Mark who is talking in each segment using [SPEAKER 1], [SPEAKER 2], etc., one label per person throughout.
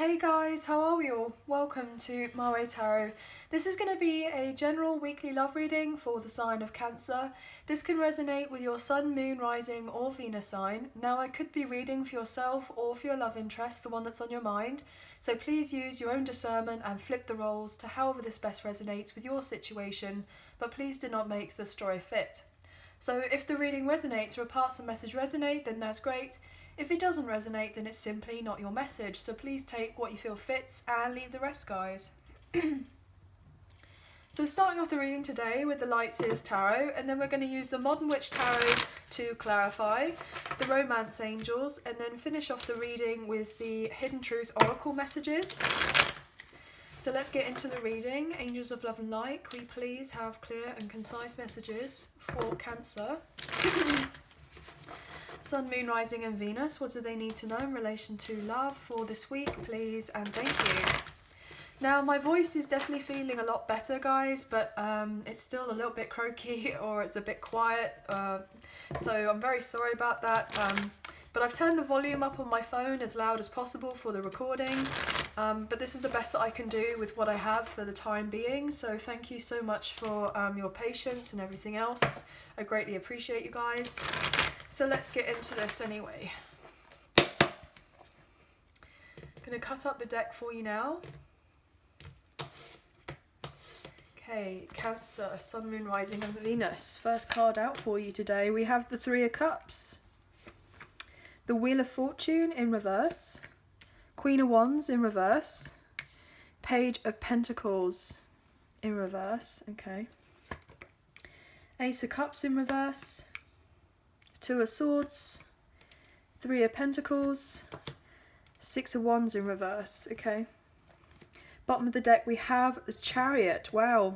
[SPEAKER 1] Hey guys, how are we all? Welcome to My Way Tarot. This is going to be a general weekly love reading for the sign of Cancer. This can resonate with your Sun, Moon, Rising or Venus sign. Now I could be reading for yourself or for your love interest, the one that's on your mind. So please use your own discernment and flip the roles to however this best resonates with your situation, but please do not make the story fit. So if the reading resonates or a part of the message resonate, then that's great. If it doesn't resonate, then it's simply not your message. So please take what you feel fits and leave the rest, guys. So starting off the reading today with the Light Seers Tarot, and then we're going to use the Modern Witch Tarot to clarify, the Romance Angels, and then finish off the reading with the Hidden Truth Oracle messages. So let's get into the reading. Angels of Love and Light, can we please have clear and concise messages for Cancer? Sun, Moon, Rising and Venus, what do they need to know in relation to love for this week, please, and thank you. Now, my voice is definitely feeling a lot better, guys, but it's still a little bit croaky or it's a bit quiet, so I'm very sorry about that. But I've turned the volume up on my phone as loud as possible for the recording, but this is the best that I can do with what I have for the time being, so thank you so much for your patience and everything else. I greatly appreciate you guys. So let's get into this anyway. I'm going to cut up the deck for you now. Okay, Cancer, Sun, Moon, Rising and Venus. First card out for you today, we have the Three of Cups. The Wheel of Fortune in reverse. Queen of Wands in reverse. Page of Pentacles in reverse. Okay. Ace of Cups in reverse. Two of Swords. Three of Pentacles. Six of Wands in reverse. Okay. Bottom of the deck we have the Chariot. Wow.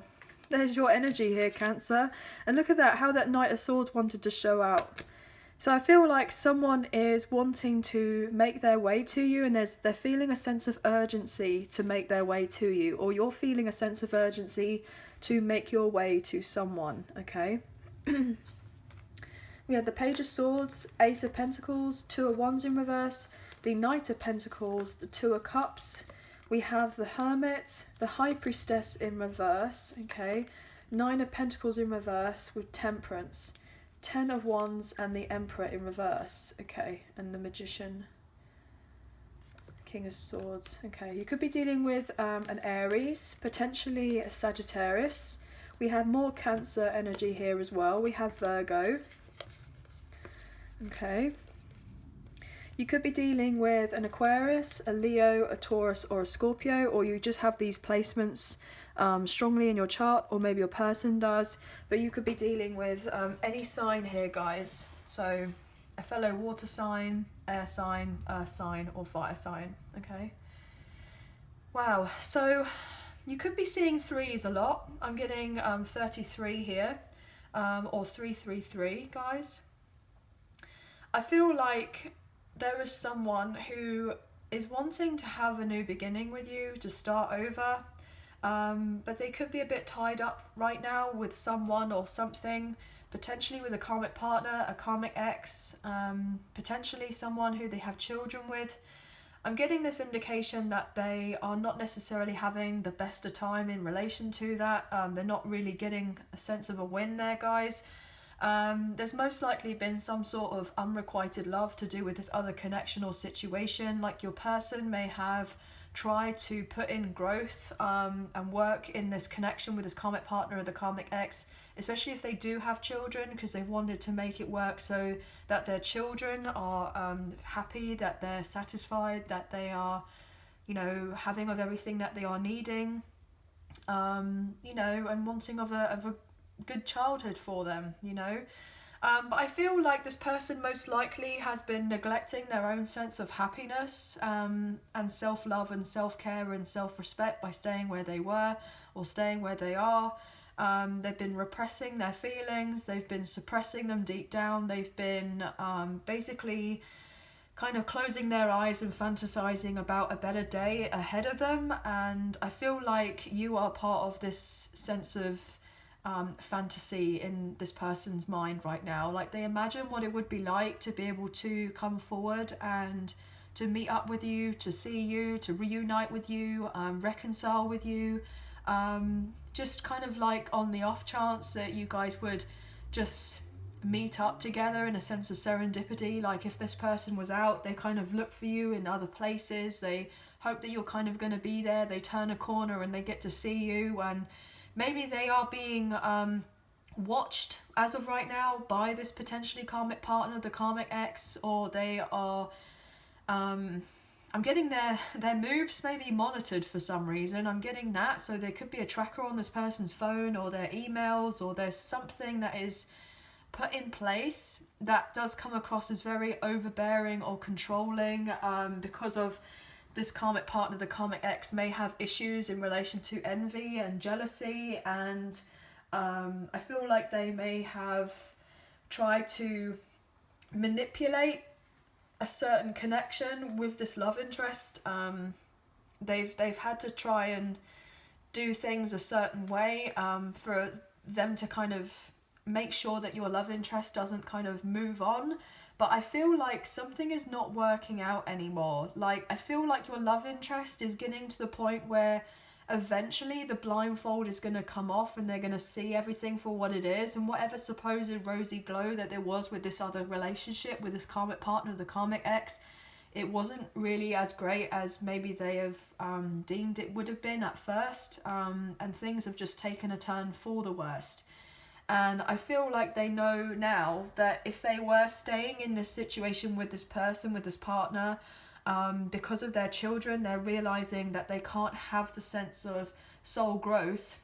[SPEAKER 1] There's your energy here, Cancer. And look at that, how that Knight of Swords wanted to show out. So I feel like someone is wanting to make their way to you, and they're feeling a sense of urgency to make their way to you, or you're feeling a sense of urgency to make your way to someone, okay? We had the Page of Swords, Ace of Pentacles, Two of Wands in reverse, the Knight of Pentacles, the Two of Cups. We have the Hermit, the High Priestess in reverse, okay? Nine of Pentacles in reverse with Temperance. Ten of Wands and the Emperor in reverse, okay, and the Magician, King of Swords, okay. You could be dealing with an Aries, potentially a Sagittarius. We have more Cancer energy here as well. We have Virgo, okay. You could be dealing with an Aquarius, a Leo, a Taurus or a Scorpio, or you just have these placements strongly in your chart, or maybe your person does, but you could be dealing with any sign here, guys. So a fellow water sign, air sign, earth sign or fire sign, okay? Wow, so you could be seeing threes a lot. I'm getting 33 here, or 333, guys. I feel like there is someone who is wanting to have a new beginning with you, to start over, but they could be a bit tied up right now with someone or something, potentially with a karmic partner, a karmic ex, potentially someone who they have children with. I'm getting this indication that they are not necessarily having the best of time in relation to that. They're not really getting a sense of a win there, guys. There's most likely been some sort of unrequited love to do with this other connection or situation. Like your person may have tried to put in growth and work in this connection with this karmic partner or the karmic ex, especially if they do have children, because they've wanted to make it work so that their children are happy, that they're satisfied, that they are, you know, having of everything that they are needing, you know, and wanting of a good childhood for them, you know. But I feel like this person most likely has been neglecting their own sense of happiness and self-love and self-care and self-respect by staying where they were or staying where they are. They've been repressing their feelings, they've been suppressing them deep down, they've been basically kind of closing their eyes and fantasizing about a better day ahead of them. And I feel like you are part of this sense of fantasy in this person's mind right now. Like they imagine what it would be like to be able to come forward and meet up with you, to see you, to reunite with you, reconcile with you. Just kind of like on the off chance that you guys would just meet up together in a sense of serendipity. Like if this person was out, they kind of look for you in other places, they hope that you're kind of going to be there, they turn a corner and they get to see you, and maybe they are being watched as of right now by this potentially karmic partner, the karmic ex, or they are I'm getting their moves maybe monitored for some reason. I'm getting that, so there could be a tracker on this person's phone or their emails, or there's something that is put in place that does come across as very overbearing or controlling, because of this karmic partner. The karmic ex may have issues in relation to envy and jealousy, and I feel like they may have tried to manipulate a certain connection with this love interest. They've had to try and do things a certain way for them to kind of make sure that your love interest doesn't kind of move on. But I feel like something is not working out anymore. Like, I feel like your love interest is getting to the point where eventually the blindfold is going to come off and they're going to see everything for what it is, and whatever supposed rosy glow that there was with this other relationship, with this karmic partner, the karmic ex, it wasn't really as great as maybe they have deemed it would have been at first, and things have just taken a turn for the worst. And I feel like they know now that if they were staying in this situation with this person, with this partner, because of their children, they're realizing that they can't have the sense of soul growth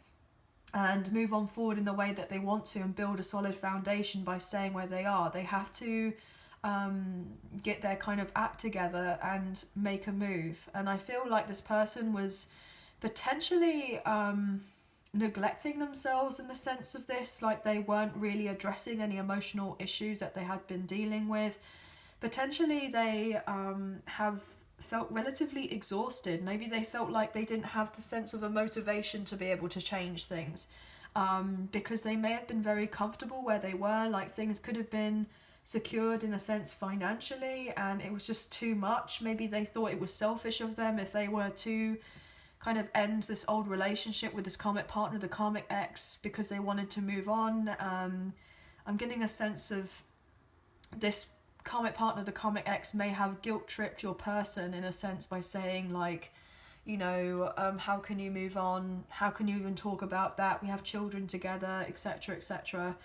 [SPEAKER 1] and move on forward in the way that they want to and build a solid foundation by staying where they are. They have to get their kind of act together and make a move. And I feel like this person was potentially neglecting themselves in the sense of this, like they weren't really addressing any emotional issues that they had been dealing with. Potentially they have felt relatively exhausted. Maybe they felt like they didn't have the sense of a motivation to be able to change things, because they may have been very comfortable where they were. Like things could have been secured in a sense financially, and it was just too much. Maybe they thought it was selfish of them if they were to kind of end this old relationship with this karmic partner, the karmic ex, because they wanted to move on. I'm getting a sense of this karmic partner, the karmic ex, may have guilt tripped your person in a sense by saying like, you know, how can you move on? How can you even talk about that? We have children together, etc., etc.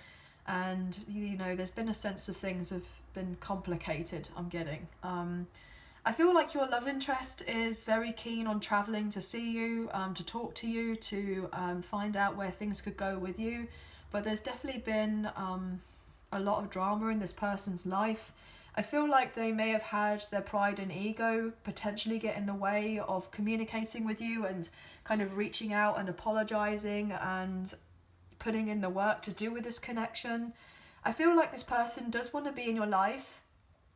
[SPEAKER 1] And, you know, there's been a sense of things have been complicated, I'm getting. I feel like your love interest is very keen on travelling to see you, to talk to you, to find out where things could go with you. But there's definitely been a lot of drama in this person's life. I feel like they may have had their pride and ego potentially get in the way of communicating with you and kind of reaching out and apologising and putting in the work to do with this connection. I feel like this person does want to be in your life.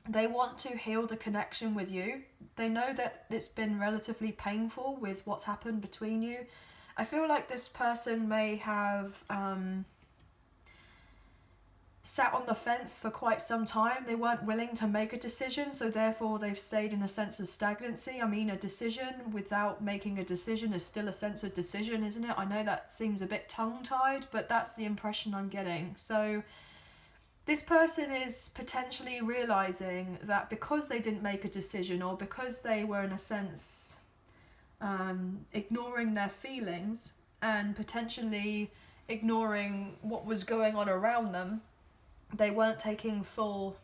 [SPEAKER 1] They want to heal the connection with you. They know that it's been relatively painful with what's happened between you. I feel like this person may have sat on the fence for quite some time. They weren't willing to make a decision, so therefore they've stayed in a sense of stagnancy. I mean, a decision without making a decision is still a sense of decision, isn't it? I know that seems a bit tongue-tied, but that's the impression I'm getting. So this person is potentially realising that because they didn't make a decision, or because they were in a sense ignoring their feelings and potentially ignoring what was going on around them, they weren't taking full,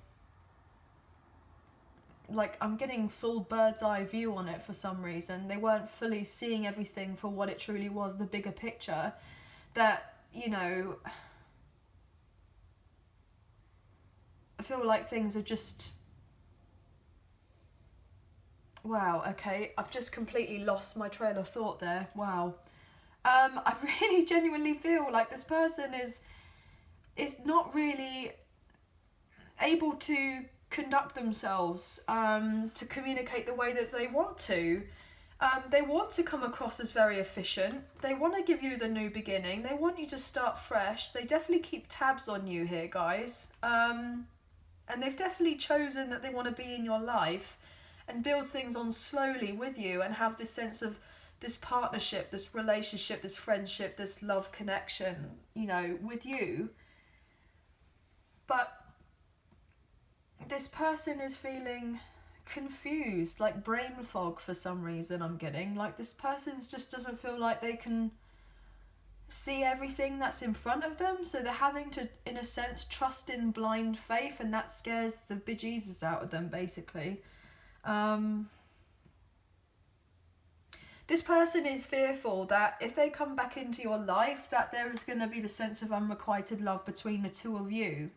[SPEAKER 1] like, I'm getting full bird's eye view on it for some reason. They weren't fully seeing everything for what it truly was, the bigger picture. That, you know, I feel like things are just, wow, okay, I've just completely lost my trail of thought there. Wow. I really genuinely feel like this person is not really able to conduct themselves, to communicate the way that they want to. They want to come across as very efficient. They want to give you the new beginning. They want you to start fresh. They definitely keep tabs on you here, guys. And they've definitely chosen that they want to be in your life. and build things on slowly with you, and have this sense of this partnership, this relationship, this friendship, this love connection, you know, with you. But this person is feeling confused, like brain fog for some reason. I'm getting like this person just doesn't feel like they can see everything that's in front of them, so they're having to, in a sense, trust in blind faith, and that scares the bejesus out of them, basically. This person is fearful that if they come back into your life, that there is going to be the sense of unrequited love between the two of you.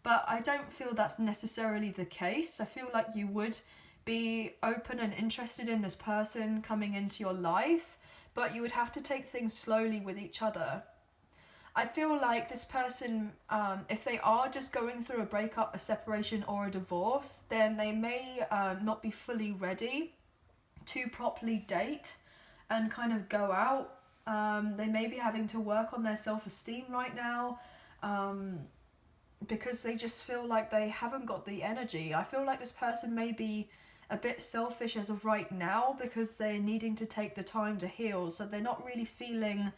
[SPEAKER 1] But I don't feel that's necessarily the case. I feel like you would be open and interested in this person coming into your life, but you would have to take things slowly with each other. I feel like this person, if they are just going through a breakup, a separation, or a divorce, then they may not be fully ready to properly date and kind of go out. They may be having to work on their self-esteem right now, because they just feel like they haven't got the energy. I feel like this person may be a bit selfish as of right now, because they're needing to take the time to heal, so they're not really feeling,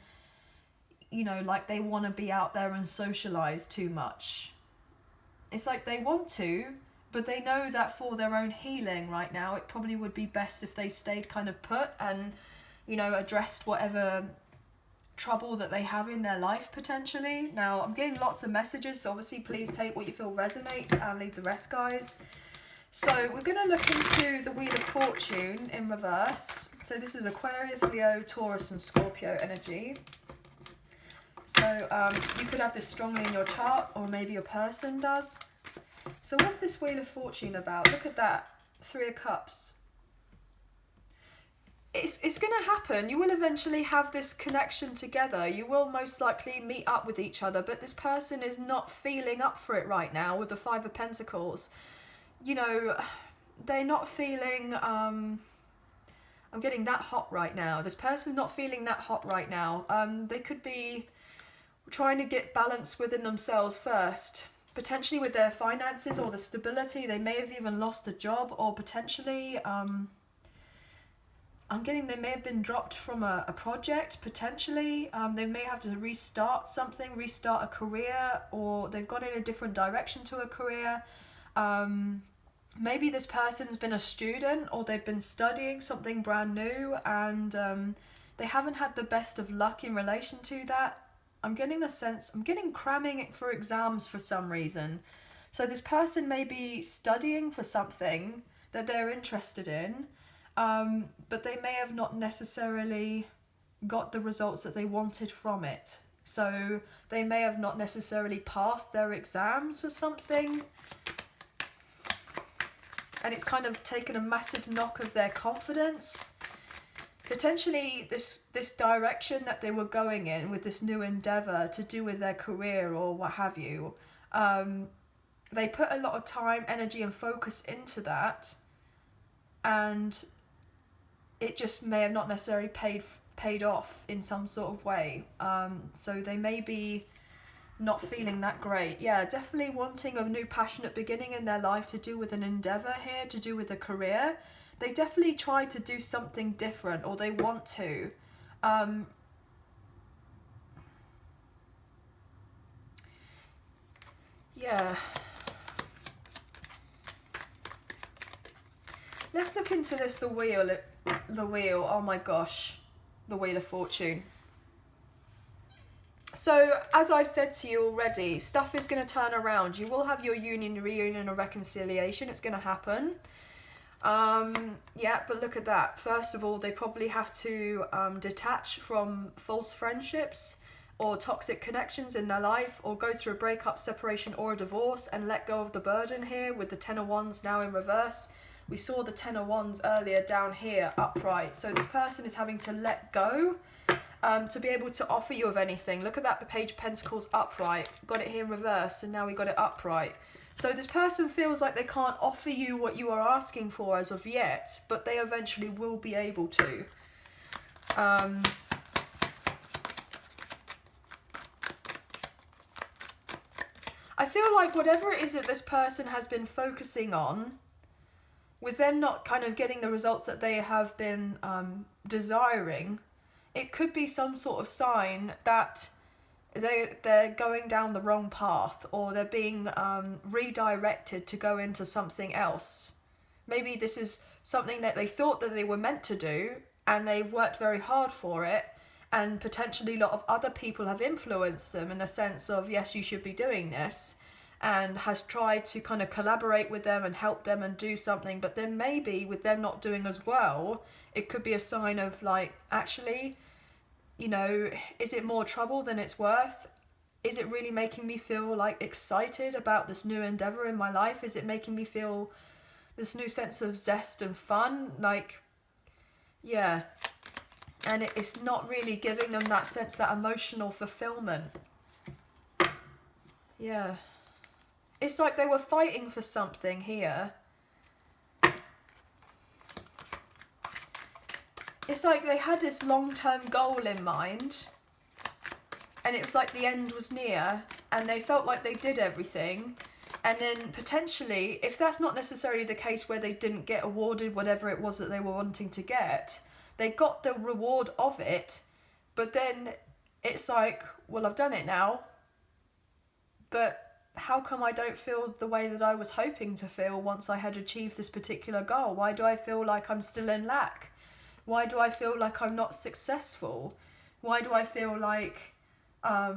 [SPEAKER 1] you know, like they want to be out there and socialize too much. It's like they want to, but they know that for their own healing right now, it probably would be best if they stayed kind of put and, you know, addressed whatever trouble that they have in their life potentially. Now, I'm getting lots of messages, so obviously please take what you feel resonates and leave the rest, guys. So we're going to look into the Wheel of Fortune in reverse. So this is Aquarius, Leo, Taurus and Scorpio energy. So you could have this strongly in your chart, or maybe your person does. So what's this Wheel of Fortune about? Look at that. 3 of Cups. It's going to happen. You will eventually have this connection together. You will most likely meet up with each other, but this person is not feeling up for it right now with the 5 of Pentacles. You know, they're not feeling, I'm getting that hot right now. This person's not feeling that hot right now. They could be trying to get balance within themselves first. Potentially with their finances or the stability. They may have even lost a job, or potentially, I'm getting they may have been dropped from a project, potentially. They may have to restart something, restart a career, or they've gone in a different direction to a career. Maybe this person's been a student, or they've been studying something brand new, and they haven't had the best of luck in relation to that. I'm getting the sense, I'm getting cramming for exams for some reason. So this person may be studying for something that they're interested in, but they may have not necessarily got the results that they wanted from it. So they may have not necessarily passed their exams for something, and it's kind of taken a massive knock of their confidence. Potentially this direction that they were going in with this new endeavour to do with their career or what have you, they put a lot of time, energy and focus into that, and it just may have not necessarily paid off in some sort of way. So they may be not feeling that great. Yeah, definitely wanting a new passionate beginning in their life to do with an endeavour here, to do with a career. They definitely try to do something different, or they want to. Yeah. Let's look into this, the wheel, oh my gosh, the Wheel of Fortune. So, as I said to you already, stuff is going to turn around. You will have your union, reunion, or reconciliation. It's going to happen. Yeah, but look at that. First of all, they probably have to detach from false friendships or toxic connections in their life, or go through a breakup, separation, or a divorce, and let go of the burden here with the 10 of Wands now in reverse. We saw the 10 of Wands earlier down here, upright. So this person is having to let go to be able to offer you of anything. Look at that, the Page of Pentacles upright. Got it here in reverse, and now we got it upright. So this person feels like they can't offer you what you are asking for as of yet, but they eventually will be able to. I feel like whatever it is that this person has been focusing on, with them not kind of getting the results that they have been desiring, it could be some sort of sign that they're going down the wrong path, or they're being redirected to go into something else. Maybe this is something that they thought that they were meant to do, and they've worked very hard for it, and potentially a lot of other people have influenced them in the sense of, yes, you should be doing this, and has tried to kind of collaborate with them and help them and do something. But then maybe with them not doing as well, it could be a sign of like, actually, you know, is it more trouble than it's worth? Is it really making me feel like excited about this new endeavor in my life? Is it making me feel this new sense of zest and fun? Like, yeah. And it's not really giving them that sense, that emotional fulfillment. Yeah. It's like they were fighting for something here. It's like they had this long-term goal in mind, and it was like the end was near, and they felt like they did everything. And then potentially, if that's not necessarily the case where they didn't get awarded whatever it was that they were wanting to get, they got the reward of it, but then it's like, well, I've done it now, but how come I don't feel the way that I was hoping to feel once I had achieved this particular goal? Why do I feel like I'm still in lack? Why do I feel like I'm not successful? Why do I feel like a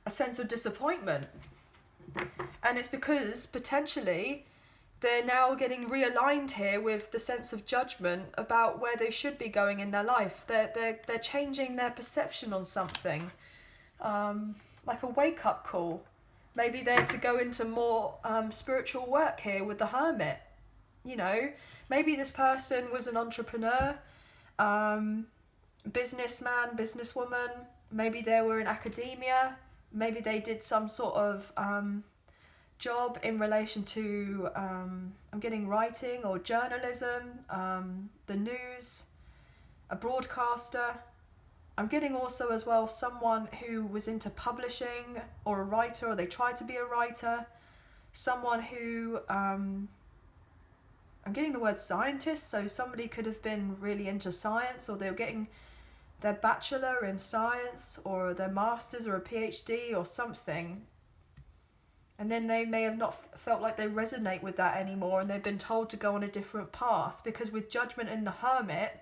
[SPEAKER 1] sense of disappointment? And it's because potentially they're now getting realigned here with the sense of judgment about where they should be going in their life. They're changing their perception on something, like a wake-up call. Maybe they're to go into more spiritual work here with the Hermit. You know, maybe this person was an entrepreneur, businessman, businesswoman. Maybe they were in academia. Maybe they did some sort of job in relation to, I'm getting writing or journalism, the news, a broadcaster. I'm getting also as well someone who was into publishing, or a writer, or they tried to be a writer. Someone who, I'm getting the word scientist, so somebody could have been really into science, or they were getting their bachelor in science, or their master's, or a PhD, or something. And then they may have not felt like they resonate with that anymore, and they've been told to go on a different path. Because with Judgment in the Hermit,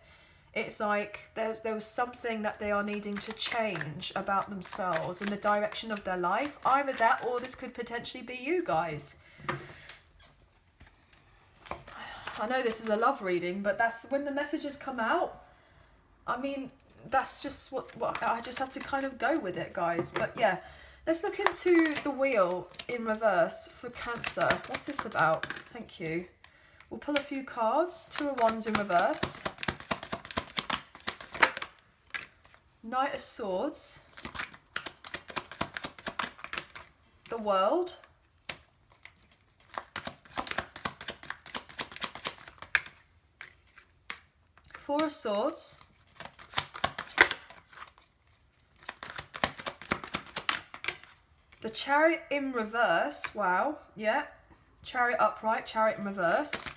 [SPEAKER 1] it's like there was something that they are needing to change about themselves in the direction of their life. Either that, or this could potentially be you guys. I know this is a love reading, but that's when the messages come out. I mean, that's just what I just have to kind of go with it, guys. But yeah, let's look into the wheel in reverse for Cancer. What's this about? Thank you. We'll pull a few cards. 2 of Wands in reverse. Knight of Swords. The World. Four of Swords. The Chariot in reverse. Wow. Yeah. Chariot upright, Chariot in reverse.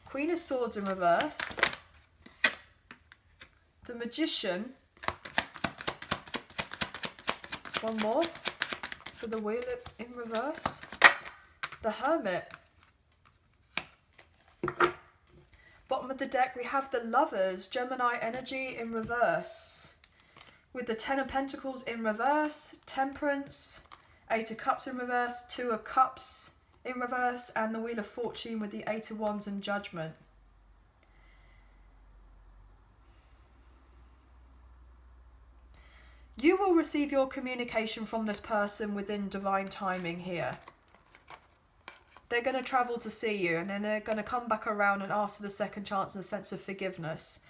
[SPEAKER 1] Queen of Swords in reverse. The Magician. One more for the wheel in reverse. The Hermit. Bottom of the deck we have the Lovers, Gemini energy in reverse. With the 10 of Pentacles in reverse, Temperance, 8 of Cups in reverse, 2 of Cups in reverse, and the Wheel of Fortune with the 8 of Wands and Judgment. You will receive your communication from this person within divine timing here. They're going to travel to see you, and then they're going to come back around and ask for the second chance and a sense of forgiveness.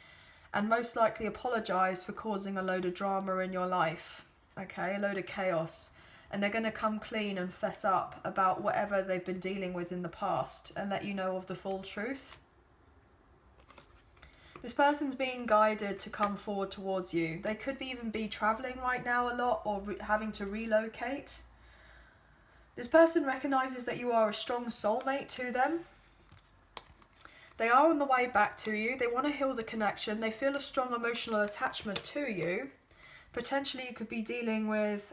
[SPEAKER 1] And most likely apologise for causing a load of drama in your life. Okay, a load of chaos. And they're going to come clean and fess up about whatever they've been dealing with in the past and let you know of the full truth. This person's being guided to come forward towards you. They could even be traveling right now a lot, or having to relocate. This person recognizes that you are a strong soulmate to them. They are on the way back to you. They want to heal the connection. They feel a strong emotional attachment to you. Potentially you could be dealing with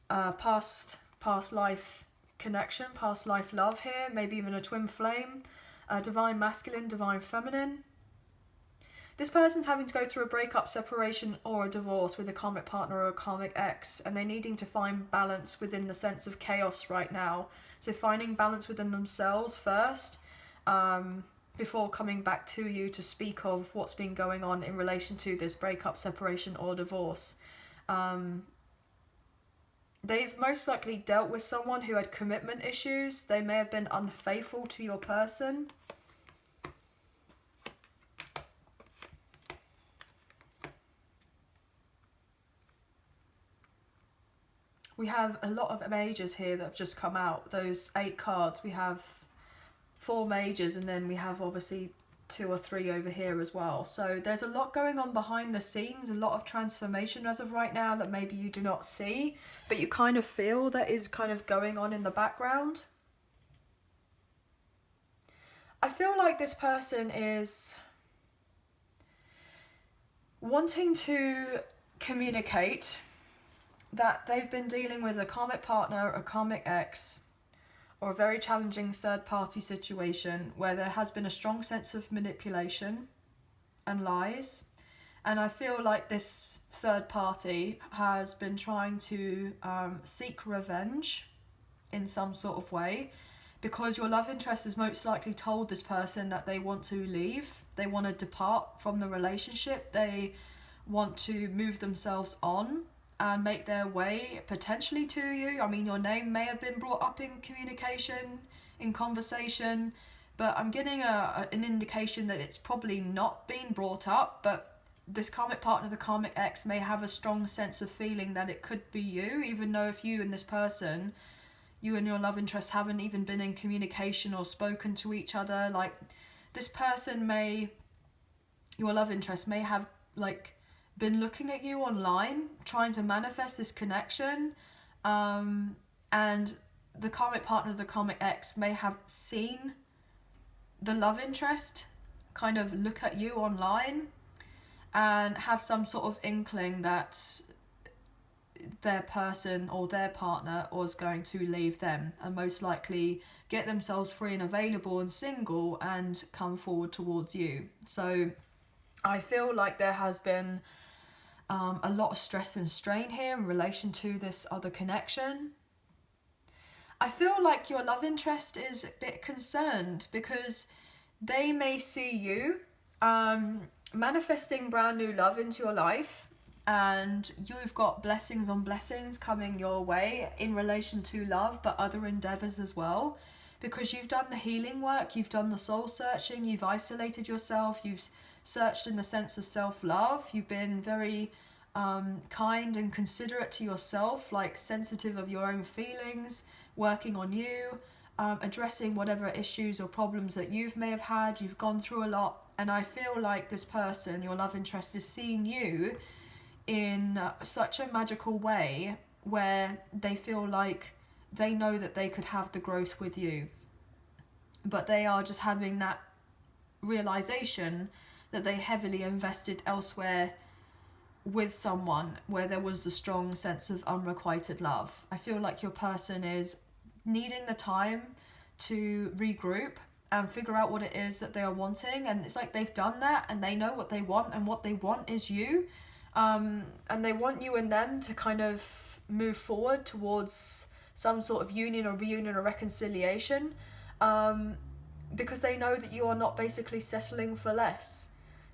[SPEAKER 1] past life connection, past life love here, maybe even a twin flame, divine masculine, divine feminine. This person's having to go through a breakup, separation, or a divorce with a karmic partner or a karmic ex, and they're needing to find balance within the sense of chaos right now. So finding balance within themselves first, before coming back to you to speak of what's been going on in relation to this breakup, separation, or divorce. They've most likely dealt with someone who had commitment issues. They may have been unfaithful to your person. We have a lot of majors here that have just come out. Those 8 cards, we have 4 majors, and then we have obviously 2 or 3 over here as well. So there's a lot going on behind the scenes, a lot of transformation as of right now that maybe you do not see, but you kind of feel that is kind of going on in the background. I feel like this person is wanting to communicate that they've been dealing with a karmic partner, a karmic ex, or a very challenging third-party situation where there has been a strong sense of manipulation and lies. And I feel like this third party has been trying to seek revenge in some sort of way, because your love interest has most likely told this person that they want to leave. They want to depart from the relationship. They want to move themselves on and make their way potentially to you. I mean, your name may have been brought up in communication, in conversation, but I'm getting an indication that it's probably not been brought up. But this karmic partner, the karmic ex, may have a strong sense of feeling that it could be you, even though if you and this person, you and your love interest, haven't even been in communication or spoken to each other. Like, this person may, your love interest may have like been looking at you online, trying to manifest this connection, and the karmic partner, the karmic ex, may have seen the love interest kind of look at you online and have some sort of inkling that their person or their partner was going to leave them, and most likely get themselves free and available and single and come forward towards you. So I feel like there has been a lot of stress and strain here in relation to this other connection. I feel like your love interest is a bit concerned because they may see you manifesting brand new love into your life, and you've got blessings on blessings coming your way in relation to love, but other endeavors as well, because you've done the healing work, you've done the soul searching, you've isolated yourself, you've searched in the sense of self-love, you've been very kind and considerate to yourself, like sensitive of your own feelings, working on you, addressing whatever issues or problems that you may have had. You've gone through a lot, and I feel like this person, your love interest, is seeing you in such a magical way where they feel like they know that they could have the growth with you, but they are just having that realization that they heavily invested elsewhere with someone where there was the strong sense of unrequited love. I feel like your person is needing the time to regroup and figure out what it is that they are wanting, and it's like they've done that and they know what they want, and what they want is you, and they want you and them to kind of move forward towards some sort of union or reunion or reconciliation, because they know that you are not basically settling for less.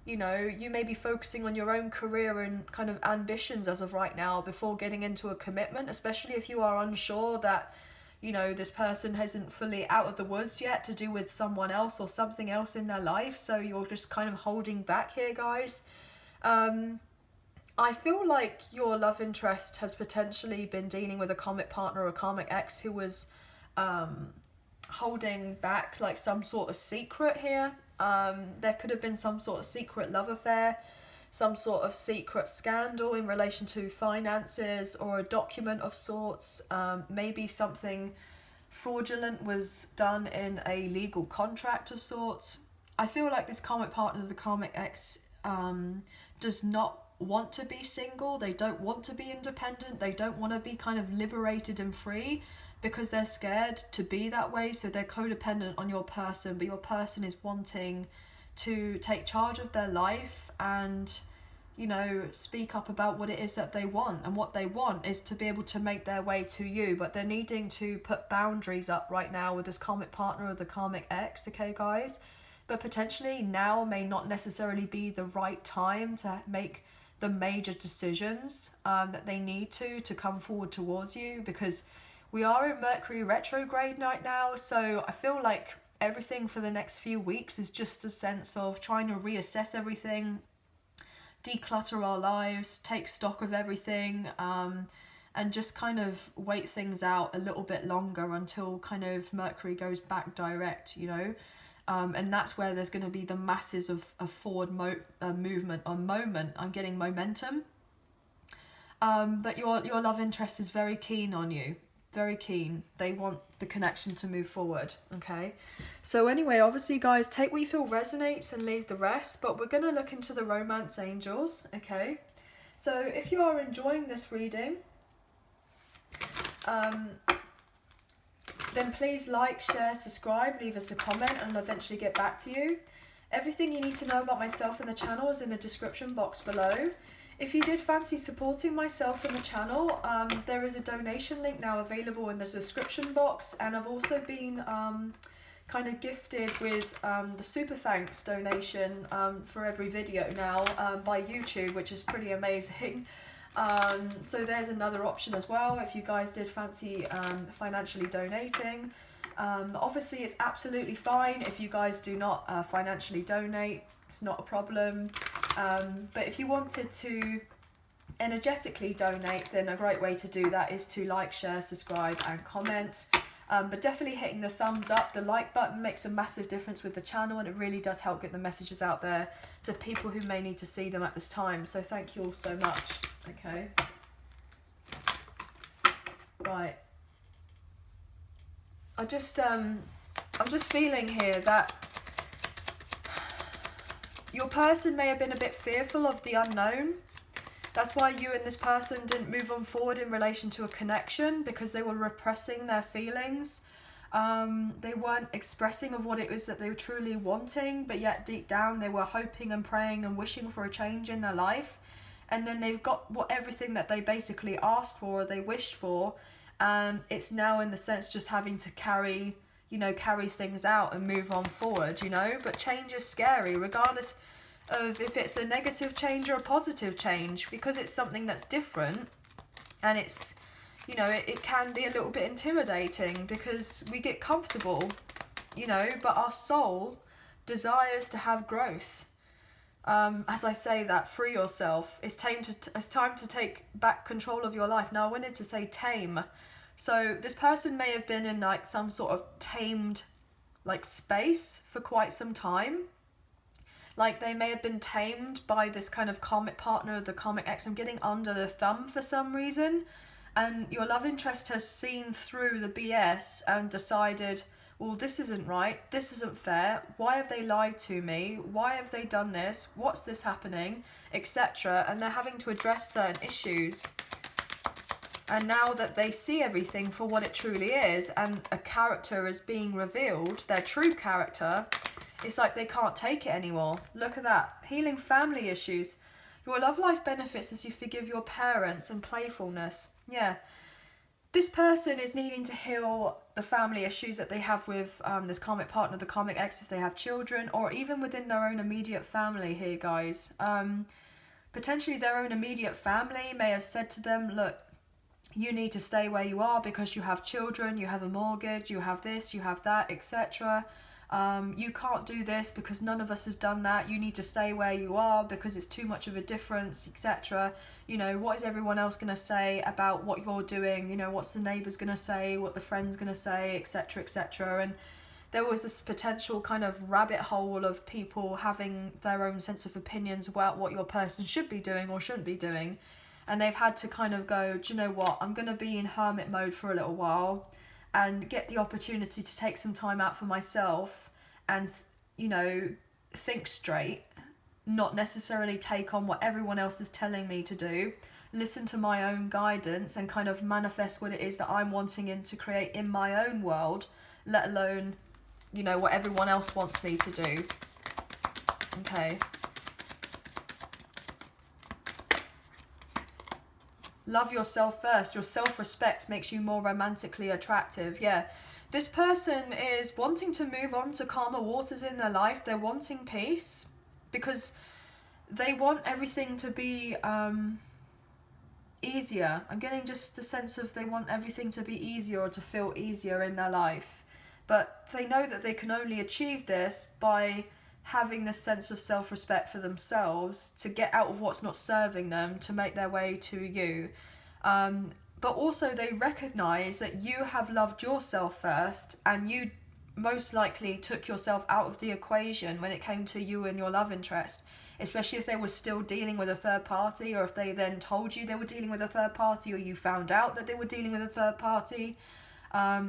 [SPEAKER 1] You know, you may be focusing on your own career and kind of ambitions as of right now before getting into a commitment, especially if you are unsure that, you know, this person isn't fully out of the woods yet to do with someone else or something else in their life. So you're just kind of holding back here, guys. I feel like your love interest has potentially been dealing with a karmic partner or a karmic ex who was holding back like some sort of secret here. There could have been some sort of secret love affair, some sort of secret scandal in relation to finances or a document of sorts. Maybe something fraudulent was done in a legal contract of sorts. I feel like this karmic partner, the karmic ex, does not want to be single. They don't want to be independent. They don't want to be kind of liberated and free because they're scared to be that way. So they're codependent on your person, but your person is wanting to take charge of their life and, you know, speak up about what it is that they want. And what they want is to be able to make their way to you, but they're needing to put boundaries up right now with this karmic partner or the karmic ex, okay guys? But potentially now may not necessarily be the right time to make the major decisions that they need to come forward towards you, because we are in Mercury retrograde right now. So I feel like everything for the next few weeks is just a sense of trying to reassess everything, declutter our lives, take stock of everything, and just kind of wait things out a little bit longer until kind of Mercury goes back direct, you know. And that's where there's going to be the masses of forward movement or moment. I'm getting momentum. But your love interest is very keen on you. Very keen. They want the connection to move forward. Okay. So anyway, obviously guys, take what you feel resonates and leave the rest. But we're going to look into the romance angels. Okay. So if you are enjoying this reading, then please like, share, subscribe, leave us a comment, and I'll eventually get back to you. Everything you need to know about myself and the channel is in the description box below. If you did fancy supporting myself and the channel, there is a donation link now available in the description box, and I've also been kind of gifted with the super thanks donation for every video now by YouTube, which is pretty amazing. So there's another option as well if you guys did fancy financially donating. Obviously it's absolutely fine if you guys do not financially donate. It's not a problem. But if you wanted to energetically donate, then a great way to do that is to like, share, subscribe and comment. But definitely hitting the thumbs up, the like button makes a massive difference with the channel, and it really does help get the messages out there to people who may need to see them at this time. So thank you all so much. Okay. Right. I'm just feeling here that your person may have been a bit fearful of the unknown. That's why you and this person didn't move on forward in relation to a connection, because they were repressing their feelings. They weren't expressing of what it was that they were truly wanting, but yet deep down they were hoping and praying and wishing for a change in their life. And then they've got everything that they basically asked for, or they wished for. It's now in the sense just having to carry things out and move on forward, you know. But change is scary, regardless of if it's a negative change or a positive change, because it's something that's different, and it's, you know, it can be a little bit intimidating because we get comfortable, you know, but our soul desires to have growth. As I say that, free yourself. It's time to take back control of your life. Now I wanted to say tame. So this person may have been in like some sort of tamed like space for quite some time. Like they may have been tamed by this kind of karmic partner, the karmic ex. I'm getting under the thumb for some reason. And your love interest has seen through the BS and decided, well, this isn't right, this isn't fair, why have they lied to me, why have they done this, what's this happening, etc. And they're having to address certain issues. And now that they see everything for what it truly is, and a character is being revealed, their true character, it's like they can't take it anymore. Look at that. Healing family issues. Your love life benefits as you forgive your parents and playfulness. Yeah. This person is needing to heal the family issues that they have with this karmic partner, the karmic ex, if they have children, or even within their own immediate family here, guys. Potentially their own immediate family may have said to them, look, you need to stay where you are because you have children, you have a mortgage, you have this, you have that, etc. You can't do this because none of us have done that. You need to stay where you are because it's too much of a difference, etc. You know, what is everyone else going to say about what you're doing? You know, what's the neighbours going to say, what the friend's going to say, etc., etc. And there was this potential kind of rabbit hole of people having their own sense of opinions about what your person should be doing or shouldn't be doing. And they've had to kind of go, do you know what, I'm going to be in hermit mode for a little while and get the opportunity to take some time out for myself and, you know, think straight, not necessarily take on what everyone else is telling me to do, listen to my own guidance and kind of manifest what it is that I'm wanting to create in my own world, let alone, you know, what everyone else wants me to do. Okay. Love yourself first. Your self-respect makes you more romantically attractive. Yeah. This person is wanting to move on to calmer waters in their life. They're wanting peace because they want everything to be easier. I'm getting just the sense of they want everything to be easier or to feel easier in their life. But they know that they can only achieve this by having this sense of self-respect for themselves to get out of what's not serving them to make their way to you. But also they recognise that you have loved yourself first and you most likely took yourself out of the equation when it came to you and your love interest, especially if they were still dealing with a third party, or if they then told you they were dealing with a third party, or you found out that they were dealing with a third party.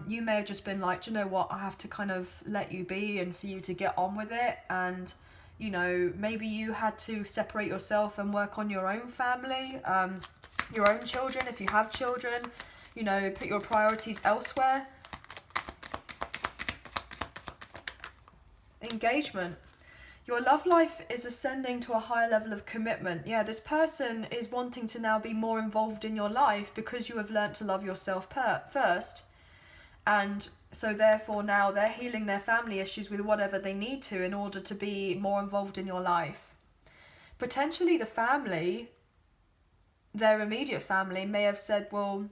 [SPEAKER 1] You may have just been like, do you know what, I have to kind of let you be and for you to get on with it. And, you know, maybe you had to separate yourself and work on your own family, your own children, if you have children, you know, put your priorities elsewhere. Engagement. Your love life is ascending to a higher level of commitment. Yeah, this person is wanting to now be more involved in your life because you have learnt to love yourself first. And so therefore now they're healing their family issues with whatever they need to in order to be more involved in your life. Potentially the family, their immediate family, may have said, well,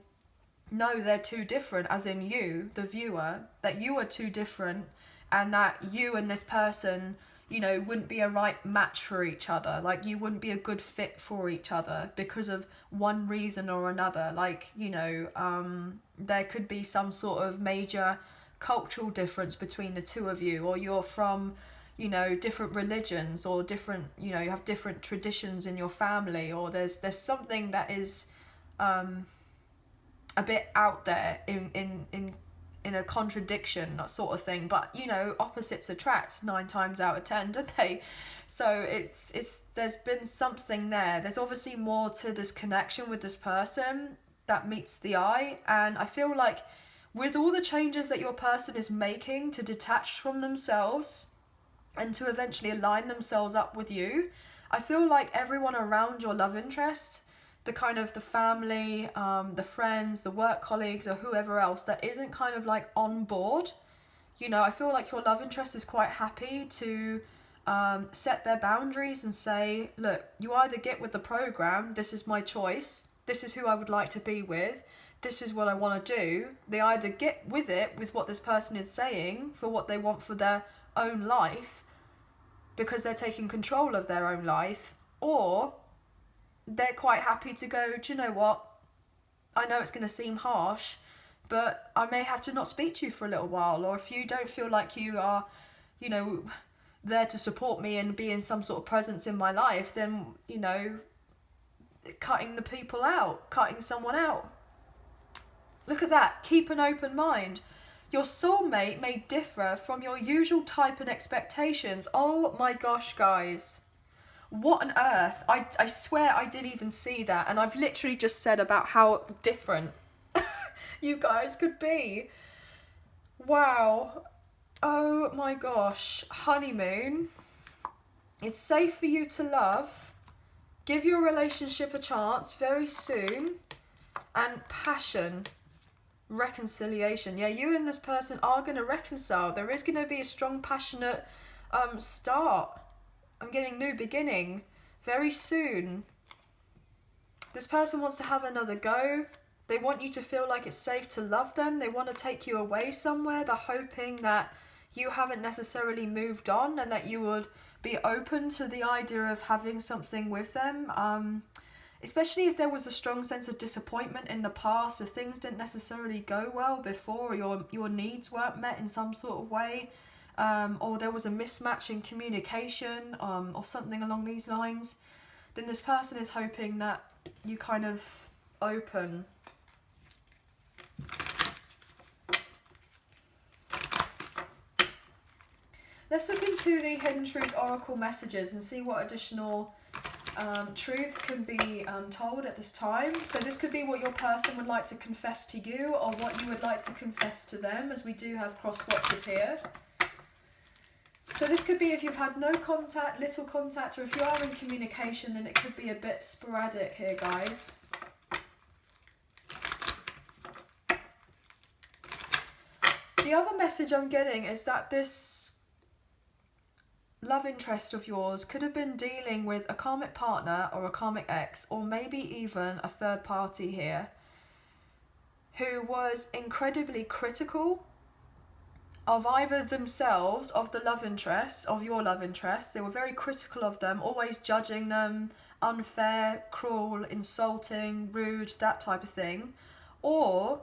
[SPEAKER 1] no, they're too different, as in you, the viewer, that you are too different and that you and this person, you know, wouldn't be a right match for each other. Like, you wouldn't be a good fit for each other because of one reason or another. Like, you know, there could be some sort of major cultural difference between the two of you, or you're from, you know, different religions, or different, you know, you have different traditions in your family, or there's something that is a bit out there in a contradiction, that sort of thing. But, you know, opposites attract 9 times out of 10, don't they? So it's there's been something there. There's obviously more to this connection with this person that meets the eye. And I feel like with all the changes that your person is making to detach from themselves and to eventually align themselves up with you, I feel like everyone around your love interest, the kind of the family, the friends, the work colleagues, or whoever else that isn't kind of like on board, you know, I feel like your love interest is quite happy to set their boundaries and say, look, you either get with the program, this is my choice, this is who I would like to be with, this is what I want to do. They either get with it with what this person is saying for what they want for their own life because they're taking control of their own life, or they're quite happy to go, do you know what, I know it's going to seem harsh, but I may have to not speak to you for a little while. Or if you don't feel like you are, you know, there to support me and be in some sort of presence in my life, then, you know, cutting the people out, cutting someone out. Look at that. Keep an open mind. Your soulmate may differ from your usual type and expectations. Oh my gosh, guys. What on earth? I swear I didn't even see that. And I've literally just said about how different you guys could be. Wow. Oh my gosh. Honeymoon. It's safe for you to love. Give your relationship a chance very soon. And passion. Reconciliation. Yeah, you and this person are going to reconcile. There is going to be a strong, passionate start. I'm getting new beginning very soon. This person wants to have another go. They want you to feel like it's safe to love them. They want to take you away somewhere. They're hoping that, you haven't necessarily moved on, and that you would be open to the idea of having something with them. Especially if there was a strong sense of disappointment in the past, if things didn't necessarily go well before, or your needs weren't met in some sort of way, or there was a mismatch in communication, or something along these lines, then this person is hoping that you kind of open. Let's look into the Hidden Truth Oracle messages and see what additional truths can be told at this time. So this could be what your person would like to confess to you, or what you would like to confess to them, as we do have cross watchers here. So this could be if you've had no contact, little contact, or if you are in communication, then it could be a bit sporadic here, guys. The other message I'm getting is that this love interest of yours could have been dealing with a karmic partner or a karmic ex, or maybe even a third party here, who was incredibly critical of either themselves, of the love interest, of your love interest. They were very critical of them, always judging them, unfair, cruel, insulting, rude, that type of thing. Or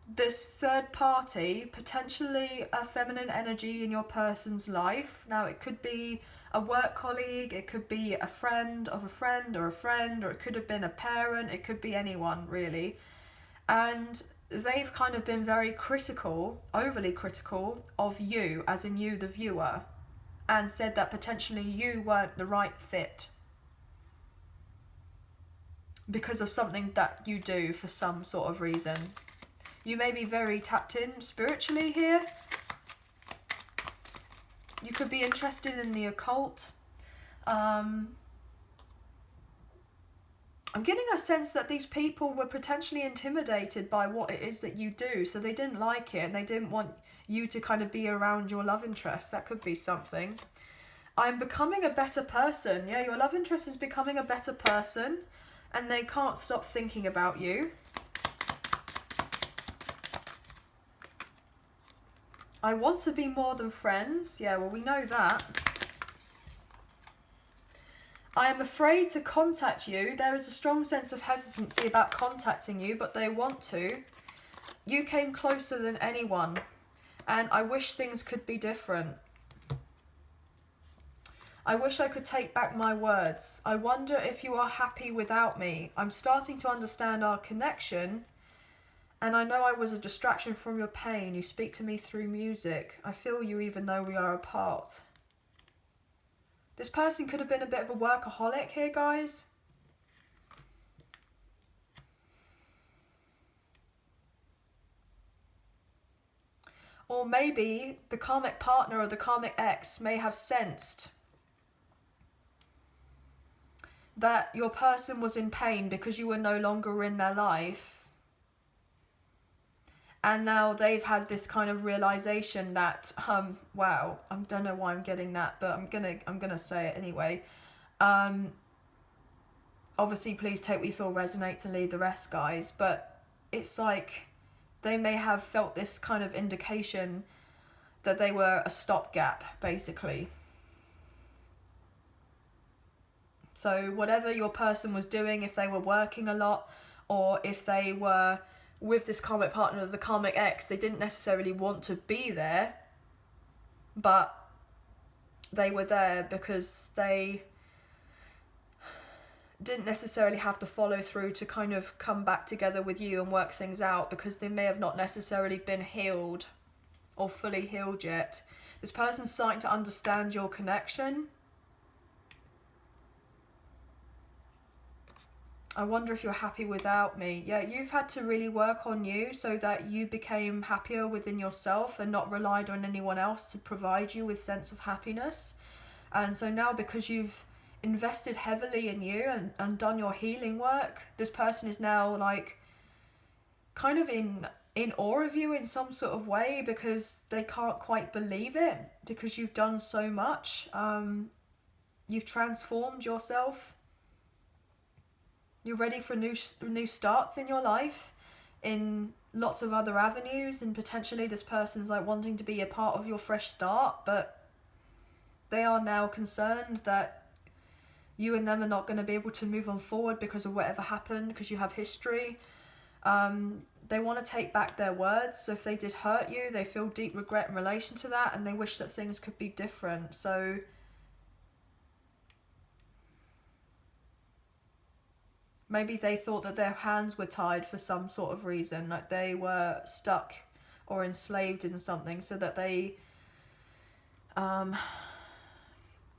[SPEAKER 1] this third party, potentially a feminine energy in your person's life. Now it could be a work colleague, it could be a friend of a friend, or a friend, or it could have been a parent, it could be anyone really. And they've kind of been very critical, overly critical of you, as in you the viewer, and said that potentially you weren't the right fit because of something that you do for some sort of reason. You may be very tapped in spiritually here. You could be interested in the occult. I'm getting a sense that these people were potentially intimidated by what it is that you do, so they didn't like it, and they didn't want you to kind of be around your love interest. That could be something. I'm becoming a better person. Yeah, your love interest is becoming a better person, and they can't stop thinking about you. I want to be more than friends. Yeah, well, we know that. I am afraid to contact you. There is a strong sense of hesitancy about contacting you, but they want to. You came closer than anyone, and I wish things could be different. I wish I could take back my words. I wonder if you are happy without me. I'm starting to understand our connection, and I know I was a distraction from your pain. You speak to me through music. I feel you even though we are apart. This person could have been a bit of a workaholic here, guys. Or maybe the karmic partner or the karmic ex may have sensed that your person was in pain because you were no longer in their life. And now they've had this kind of realization that, wow, I don't know why I'm getting that, but I'm gonna say it anyway. Obviously, please take what you feel resonates and leave the rest, guys. But it's like they may have felt this kind of indication that they were a stopgap, basically. So whatever your person was doing, if they were working a lot, or if they were with this karmic partner or the karmic ex, they didn't necessarily want to be there, but they were there because they didn't necessarily have to follow through to kind of come back together with you and work things out, because they may have not necessarily been healed or fully healed yet. This person's starting to understand your connection. I wonder if you're happy without me. Yeah, you've had to really work on you so that you became happier within yourself and not relied on anyone else to provide you with sense of happiness. And so now, because you've invested heavily in you and done your healing work, this person is now like kind of in awe of you in some sort of way, because they can't quite believe it, because you've done so much. You've transformed yourself. You're ready for new starts in your life, in lots of other avenues, and potentially this person's like wanting to be a part of your fresh start, but they are now concerned that you and them are not going to be able to move on forward because of whatever happened, because you have history. They want to take back their words. So if they did hurt you, they feel deep regret in relation to that, and they wish that things could be different. So maybe they thought that their hands were tied for some sort of reason, like they were stuck or enslaved in something, so that they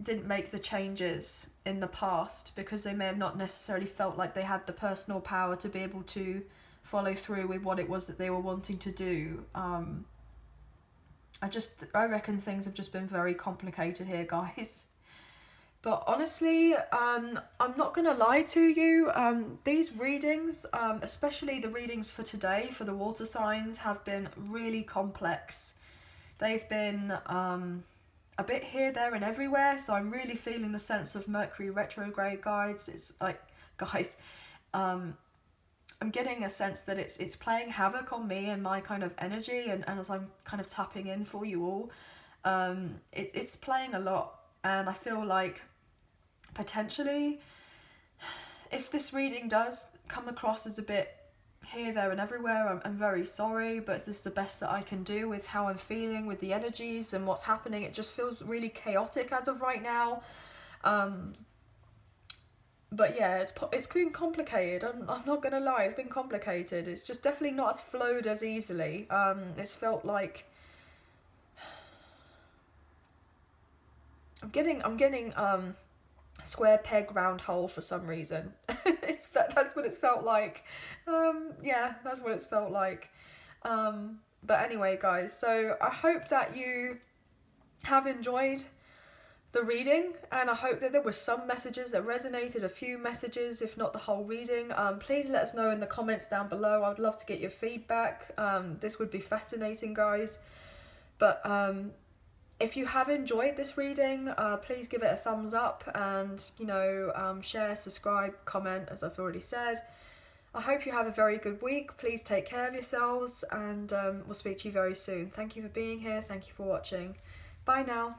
[SPEAKER 1] didn't make the changes in the past because they may have not necessarily felt like they had the personal power to be able to follow through with what it was that they were wanting to do. I reckon things have just been very complicated here, guys. But honestly, I'm not going to lie to you. These readings, especially the readings for today, for the water signs, have been really complex. They've been a bit here, there and everywhere. So I'm really feeling the sense of Mercury retrograde, guys. It's like, guys, I'm getting a sense that it's playing havoc on me and my kind of energy. And as I'm kind of tapping in for you all, it's playing a lot. And I feel like potentially, if this reading does come across as a bit here, there and everywhere, I'm very sorry, but this is the best that I can do with how I'm feeling, with the energies and what's happening. It just feels really chaotic as of right now. But yeah, it's been complicated. I'm not gonna lie, it's been complicated. It's just definitely not as flowed as easily. It's felt like I'm getting square peg round hole for some reason. That's what it's felt like. Yeah, that's what it's felt like. But anyway, guys, so I hope that you have enjoyed the reading, and I hope that there were some messages that resonated, a few messages, if not the whole reading. Please let us know in the comments down below. I would love to get your feedback. This would be fascinating, guys. But if you have enjoyed this reading, please give it a thumbs up, and share, subscribe, comment, as I've already said. I hope you have a very good week. Please take care of yourselves, and we'll speak to you very soon. Thank you for being here. Thank you for watching. Bye now.